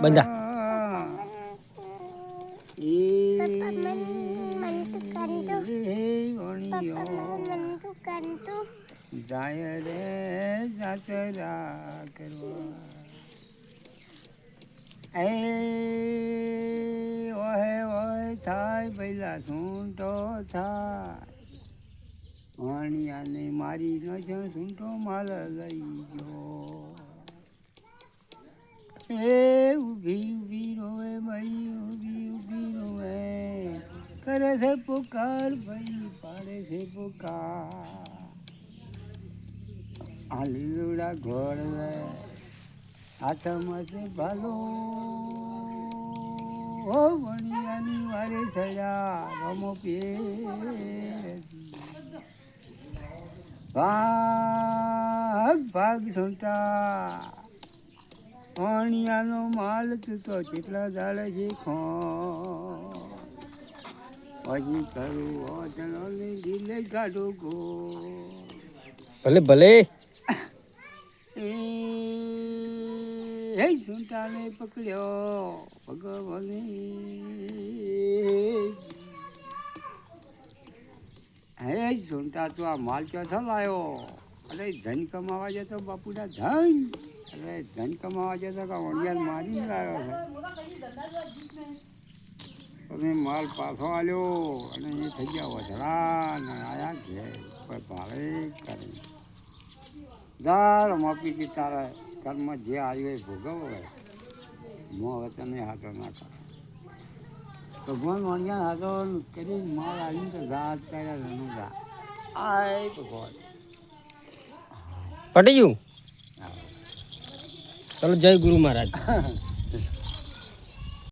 બંધા જાય રે જાતરા કરવા એ ઓહે ઓહે થાય પહેલા સૂંટો થાય વાણિયાને મારી ન છે સૂંટો માલ લઈ ગયો એ ઊભી ઊભી રોવે ભાઈ ઊભી ઊભી રોવે કરે છે પુકાર ભાઈ પાડે છે પુકાર આ લીલુડા ઘોડ હાથમાં છે ભાલો ઓ વણિયાની વારે સડા રમો ભાગ ભાગ સૂંટા વણિયાનો માલ તું તો કેટલા દાડે છે ખો પછી કરું ઓચનો દિલે કાઢું ગો ભલે ભલે હે સુંટાને પકડ્યો ભગવાને હે સુંટા તું આ માલ ચોથો લાવ્યો અરે ધન કમાવા જતો બાપુના ધન અરે ધન કમાવા જતો કે વણિયાર મારી લાવ્યો છે તમે માલ પાછો આવ્યો અને એ થઈ ગયા વધરા ને આયા ઘેર કોઈ ભાવે કરે દર માપી કે તારા કર્મ જે આવ્યું એ ભોગવો મો હવે તને હાથો ના કરે ભગવાન વણિયા હાથો કરી માલ આવીને તો ગાત કર્યા રનું ગા આય ભગવાન પટી ગયું ચાલો જય ગુરુ મહારાજ